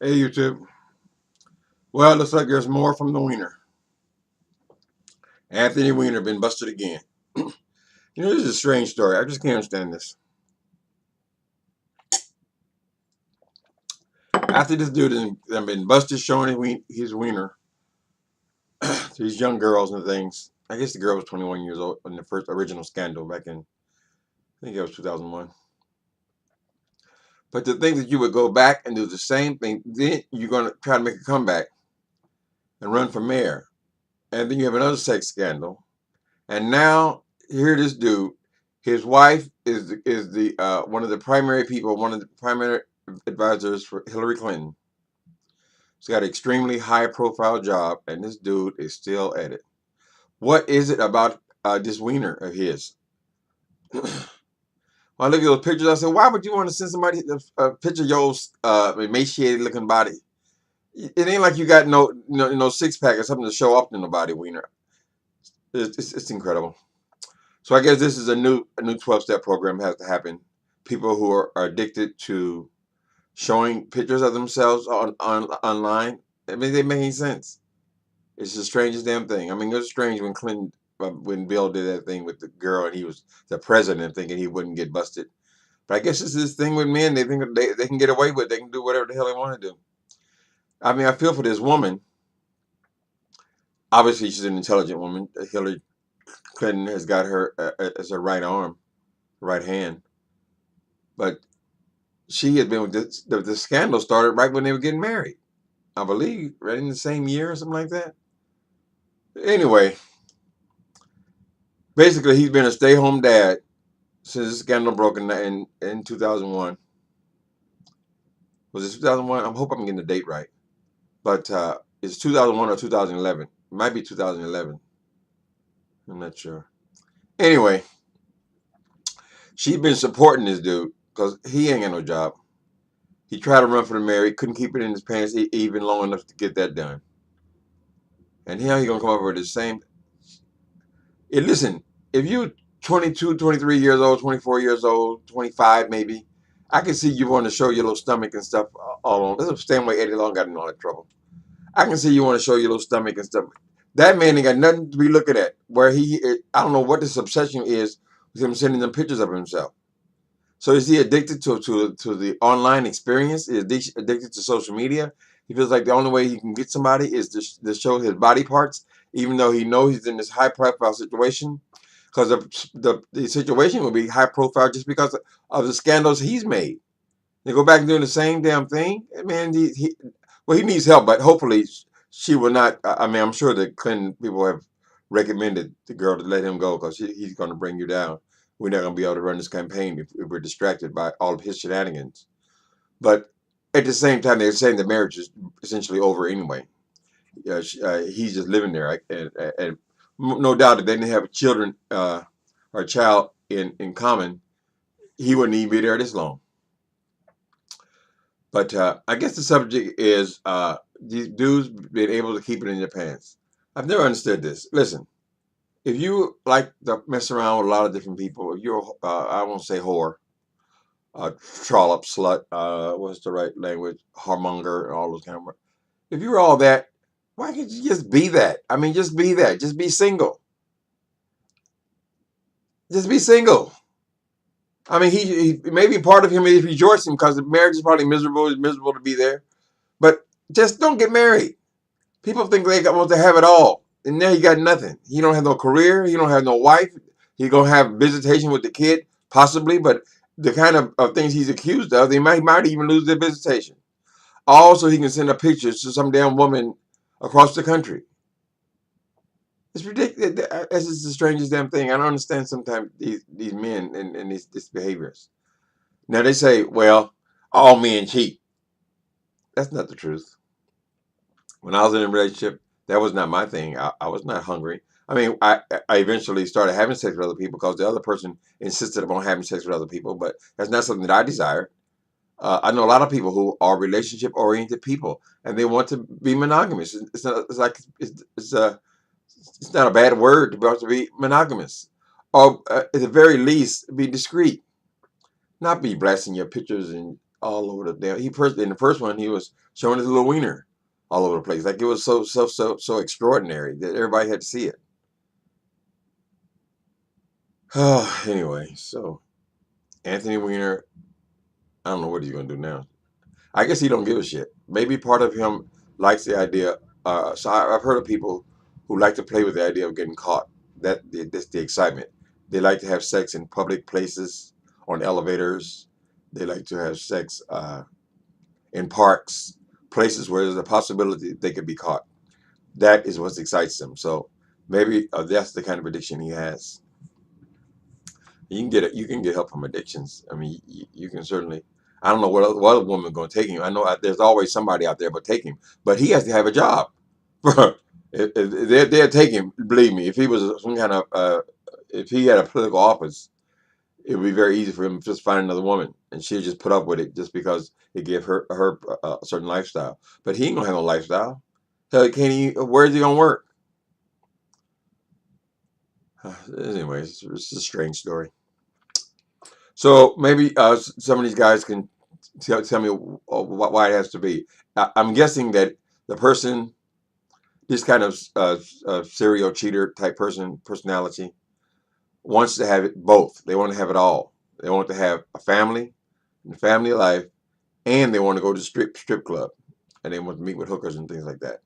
Hey, YouTube. Well, it looks like there's more from the Weiner. Anthony Weiner been busted again. This is a strange story. I just can't understand this. After this dude has been busted showing his wiener to these young girls and things. I guess the girl was 21 years old in the first original scandal back in, I think it was 2001. But to think that you would go back and do the same thing, then you're going to try to make a comeback and run for mayor. And then you have another sex scandal. And now here this dude, his wife is the one of the primary people, one of the primary advisors for Hillary Clinton. She's got an extremely high profile job, and this dude is still at it. What is it about this wiener of his? When I look at those pictures, I said, why would you want to send somebody a picture of your emaciated looking body? It ain't like you got no six pack or something to show off in the body, wiener. It's incredible. So I guess this is a new 12-step program has to happen. People who are addicted to showing pictures of themselves online. I mean, they make any sense. It's the strangest damn thing. I mean, it was strange when Bill did that thing with the girl and he was the president, thinking he wouldn't get busted. But I guess it's this thing with men. They think they can get away with it. They can do whatever the hell they want to do. I mean, I feel for this woman. Obviously, she's an intelligent woman. Hillary Clinton has got her as her right arm, right hand. But she had been with the scandal started right when they were getting married. I believe, right in the same year or something like that. Anyway, basically, he's been a stay-home dad since the scandal broke in 2001. Was it 2001? I hope I'm getting the date right. But it's 2001 or 2011. It might be 2011. I'm not sure. Anyway, she's been supporting this dude because he ain't got no job. He tried to run for the mayor. He couldn't keep it in his pants even long enough to get that done. And here he gonna come up with the same. Listen, if you 22, 23 years old, 24 years old, 25 maybe, I can see you want to show your little stomach and stuff all on. This is the same way Eddie Long got in all that trouble. I can see you want to show your little stomach and stuff. That man ain't got nothing to be looking at. I don't know what this obsession is with him sending them pictures of himself. So is he addicted to the online experience? Is he addicted to social media? He feels like the only way he can get somebody is to show his body parts, even though he knows he's in this high profile situation. Because the situation will be high profile just because of the scandals he's made. They go back and doing the same damn thing. Man, he needs help, but hopefully she will not. I mean, I'm sure the Clinton people have recommended the girl to let him go because he's going to bring you down. We're not going to be able to run this campaign if we're distracted by all of his shenanigans. But at the same time, they're saying the marriage is essentially over anyway. He's just living there, right? And no doubt if they didn't have children or a child in common, he wouldn't even be there this long. But I guess the subject is these dudes being able to keep it in their pants. I've never understood this. Listen, if you like to mess around with a lot of different people, if you're, I won't say whore, trollop, slut, what's the right language, harmonger, and all those kind of words. If you're all that, why can't you just be that? I mean, just be that. Just be single. Just be single. I mean, he maybe part of him is rejoicing because the marriage is probably miserable. It's miserable to be there. But just don't get married. People think they want to have it all, and now he got nothing. He don't have no career. He don't have no wife. He gonna have visitation with the kid, possibly, but the kind of things he's accused of, they might even lose their visitation. Also, he can send a picture to some damn woman across the country. It's ridiculous. This is the strangest damn thing. I don't understand sometimes these men and these behaviors. Now they say, well, all men cheat. That's not the truth. When I was in a relationship, that was not my thing. I was not hungry. I mean, I eventually started having sex with other people because the other person insisted upon having sex with other people, but that's not something that I desired. I know a lot of people who are relationship-oriented people, and they want to be monogamous. It's not. It's like it's not a bad word to be monogamous, or at the very least, be discreet. Not be blasting your pictures and all over the damn. In the first one, he was showing his little wiener all over the place. Like it was so extraordinary that everybody had to see it. Anyway, so Anthony Weiner, I don't know what he's gonna do now. I guess he don't give a shit. Maybe part of him likes the idea. I've heard of people who like to play with the idea of getting caught. That's the excitement. They like to have sex in public places, on elevators. They like to have sex in parks, places where there's a possibility they could be caught. That is what excites them. So maybe that's the kind of addiction he has. You can get it. You can get help from addictions. I mean, you can certainly. I don't know what other woman going to take him. I know there's always somebody out there, but take him. But he has to have a job. They'll take him. Believe me, if he was some kind of, if he had a political office, it would be very easy for him to just find another woman, and she'll just put up with it just because it gave her a certain lifestyle. But he ain't gonna have no lifestyle. Hell, can't he? Where's he gonna work? Anyway, it's a strange story. So maybe some of these guys can tell me why it has to be. I'm guessing that the person, this kind of serial cheater type personality, wants to have it both. They want to have it all. They want to have a family, and family life, and they want to go to strip club, and they want to meet with hookers and things like that.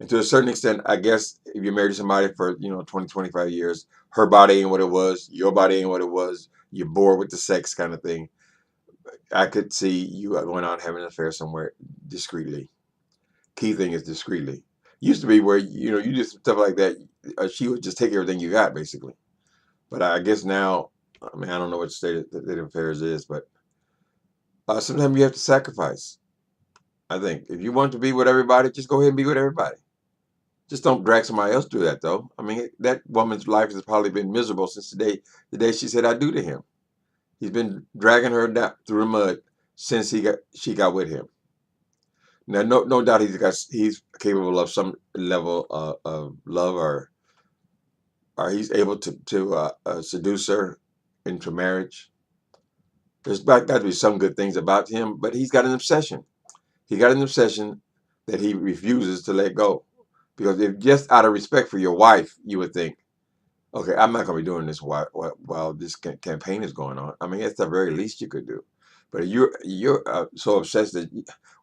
And to a certain extent, I guess if you're married to somebody for 20, 25 years, her body ain't what it was, your body ain't what it was, you're bored with the sex kind of thing. I could see you going out and having an affair somewhere discreetly. Key thing is discreetly. Used to be where you did stuff like that. She would just take everything you got basically. But I guess now, I mean, I don't know what state of affairs is, but sometimes you have to sacrifice. I think if you want to be with everybody, just go ahead and be with everybody. Just don't drag somebody else through that, though. I mean, that woman's life has probably been miserable since the day she said "I do" to him. He's been dragging her down through the mud since she got with him. Now, no doubt he's capable of some level of love, or he's able to seduce her into marriage. There's got to be some good things about him, but he's got an obsession. He got an obsession that he refuses to let go. Because if just out of respect for your wife, you would think, okay, I'm not going to be doing this while this campaign is going on. I mean, it's the very least you could do. But you're so obsessed that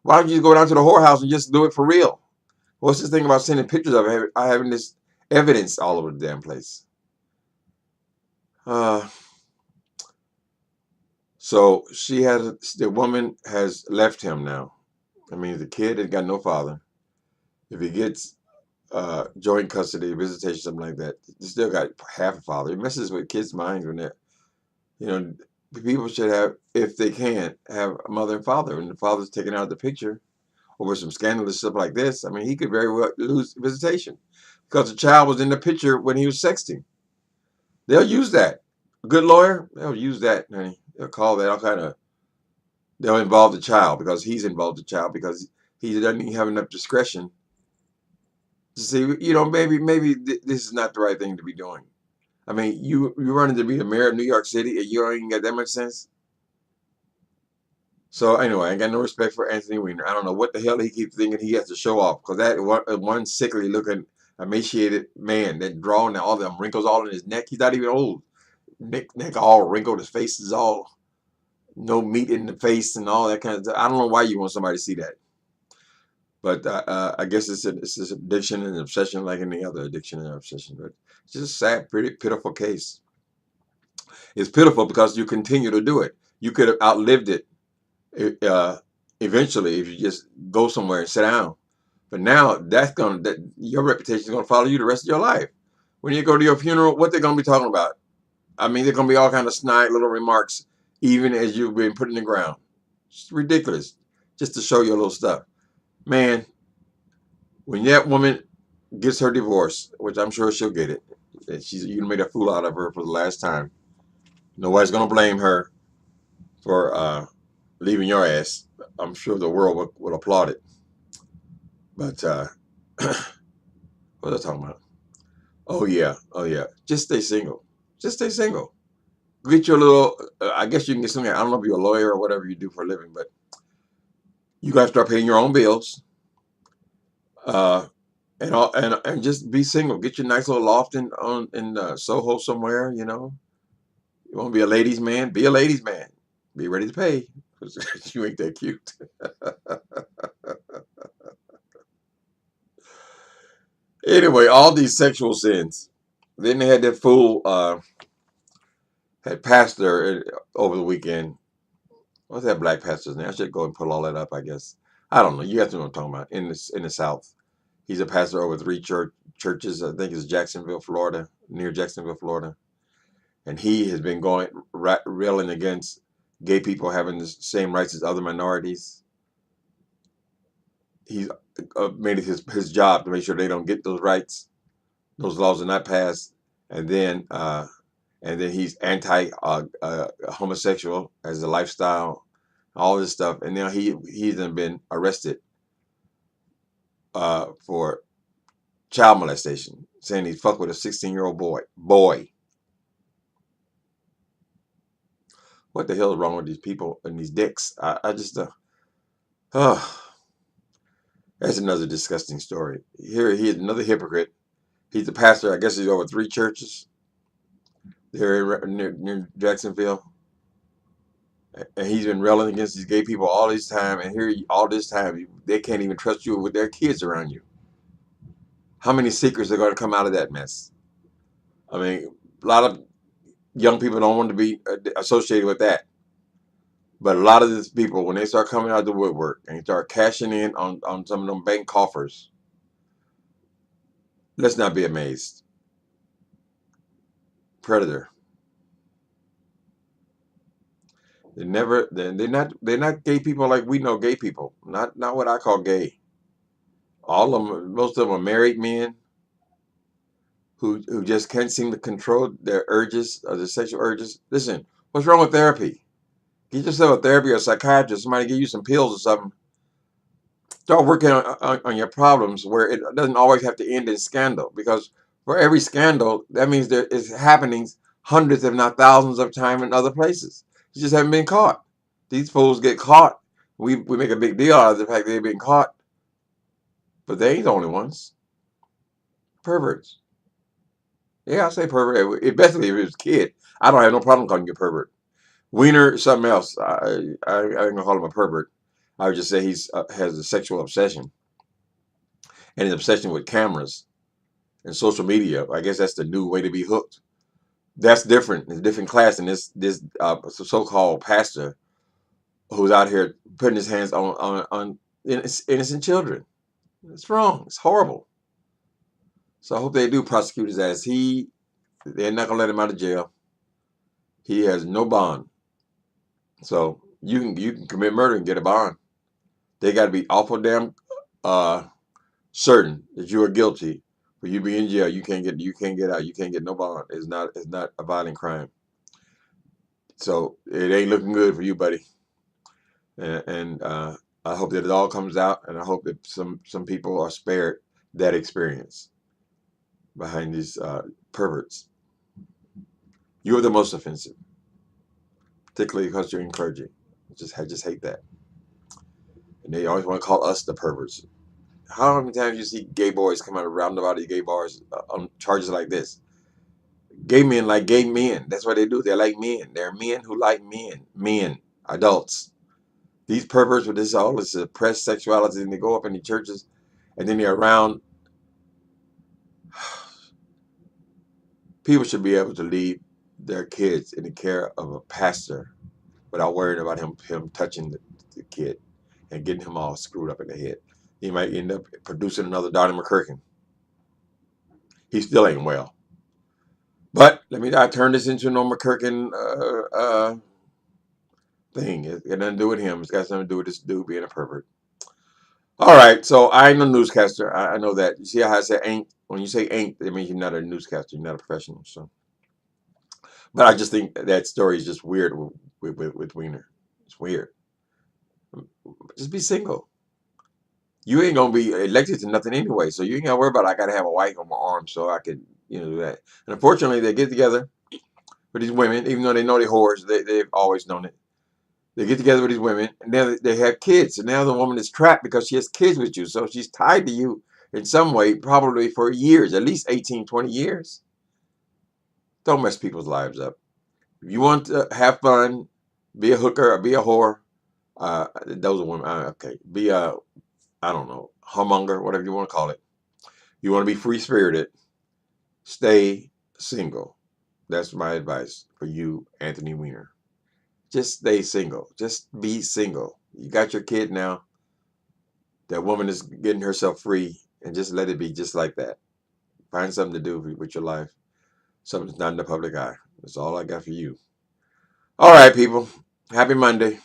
why don't you just go down to the whorehouse and just do it for real? What's this thing about sending pictures of having this evidence all over the damn place? So the woman has left him now. I mean, the kid has got no father. If he gets joint custody, visitation, something like that, he still got half a father. It messes with kids' minds when the people should have, if they can, have a mother and father, and the father's taken out of the picture over some scandalous stuff like this. I mean, he could very well lose visitation because the child was in the picture when he was sexting. They'll use that. A good lawyer, they'll use that, honey. They'll call that all kind of. They'll involve the child because he's involved the child because he doesn't even have enough discretion to see. Maybe this is not the right thing to be doing. I mean, you running to be the mayor of New York City and you don't even got that much sense. So anyway, I ain't got no respect for Anthony Weiner. I don't know what the hell he keeps thinking he has to show off because that one sickly looking, emaciated man that drawing all them wrinkles all in his neck. He's not even old. Neck all wrinkled. His face is all no meat in the face and all that kind of stuff. I don't know why you want somebody to see that. But I guess it's this addiction and obsession like any other addiction and obsession. But it's just a sad, pretty pitiful case. It's pitiful because you continue to do it. You could have outlived it eventually if you just go somewhere and sit down. But now your reputation is gonna follow you the rest of your life. When you go to your funeral, what they're gonna be talking about? I mean, they're gonna be all kind of snide little remarks, even as you've been put in the ground. It's ridiculous, just to show your little stuff, man. When that woman gets her divorce, which I'm sure she'll get it, you made a fool out of her for the last time. Nobody's gonna blame her for leaving your ass. I'm sure the world would applaud it. But what was I talking about? Oh yeah. Just stay single. Just stay single. Get your little. I guess you can get something. I don't know if you're a lawyer or whatever you do for a living, but You got to start paying your own bills. Uh, and just be single. Get your nice little loft in Soho somewhere. You know, you want to be a ladies' man? Be a ladies' man. Be ready to pay because you ain't that cute. Anyway, all these sexual sins. Then they had that fool had pastor over the weekend. What's that black pastor's name? I should go and pull all that up. I guess I don't know. You guys know what I'm talking about in the South. He's a pastor over three churches. I think it's Jacksonville, Florida, near Jacksonville, Florida. And he has been going railing against gay people having the same rights as other minorities. He's made it his job to make sure they don't get those rights. Those laws are not passed, and then he's anti homosexual as a lifestyle, all this stuff. And now he's been arrested for child molestation, saying he fucked with a 16-year-old boy. What the hell is wrong with these people and these dicks? I just that's another disgusting story. Here he is, another hypocrite. He's the pastor. I guess he's over three churches there near Jacksonville, and he's been railing against these gay people all this time. And here, all this time, they can't even trust you with their kids around you. How many secrets are going to come out of that mess? I mean, a lot of young people don't want to be associated with that. But a lot of these people, when they start coming out of the woodwork and start cashing in on some of them bank coffers, let's not be amazed. Predator. They're not gay people like we know gay people. Not what I call gay. All of them, most of them are married men who just can't seem to control their urges, or their sexual urges. Listen, what's wrong with therapy? Get yourself a therapy or a psychiatrist. Somebody give you some pills or something. Start working on your problems where it doesn't always have to end in scandal. Because for every scandal, that means there is happening hundreds, if not thousands, of times in other places. You just haven't been caught. These fools get caught. We make a big deal out of the fact they've been caught, but they ain't the only ones. Perverts. Yeah, I say pervert. Especially if it was a kid. I don't have no problem calling you a pervert. Weiner, something else. I ain't gonna call him a pervert. I would just say he's has a sexual obsession and an obsession with cameras and social media. I guess that's the new way to be hooked. That's different. It's a different class than this so-called pastor who's out here putting his hands on innocent children. It's wrong. It's horrible. So I hope they do prosecute his ass. They're not gonna let him out of jail. He has no bond. So you can commit murder and get a bond. They got to be awful damn certain that you are guilty for you be in jail. You can't get out. You can't get no bond. It's not a violent crime. So it ain't looking good for you, buddy. And I hope that it all comes out, and I hope that some people are spared that experience behind these perverts. You are the most offensive, particularly because you're in clergy. I just hate that. And they always want to call us the perverts. How many times you see gay boys come out of roundabout these gay bars on charges like this? Gay men like gay men. That's what they do. They're like men. They're men who like men, adults. These perverts with all this suppressed sexuality, and they go up in the churches, and then they're around. People should be able to leave their kids in the care of a pastor without worrying about him touching the kid and getting him all screwed up in the head. He might end up producing another Donnie McClurkin. He still ain't well. But let me not turn this into no McClurkin thing. It got nothing to do with him. It's got something to do with this dude being a pervert. All right, so I ain't no newscaster. I know that. You see how I say ain't? When you say ain't, it means you're not a newscaster. You're not a professional. So, but I just think that story is just weird with Weiner. It's weird. Just be single. You ain't gonna be elected to nothing anyway, so you ain't gotta worry about I gotta have a wife on my arm so I could, do that. And unfortunately, they get together with these women, even though they know they're whores. They've always known it. They get together with these women, and now they have kids. And now the woman is trapped because she has kids with you. So she's tied to you in some way, probably for years, at least 18, 20 years. Don't mess people's lives up. If you want to have fun, be a hooker or be a whore. Those are women. Okay. Be a, I don't know, homonger, whatever you want to call it. You want to be free spirited, stay single. That's my advice for you, Anthony Weiner. Just stay single. Just be single. You got your kid now. That woman is getting herself free, and just let it be just like that. Find something to do with your life. Something that's not in the public eye. That's all I got for you. All right, people. Happy Monday.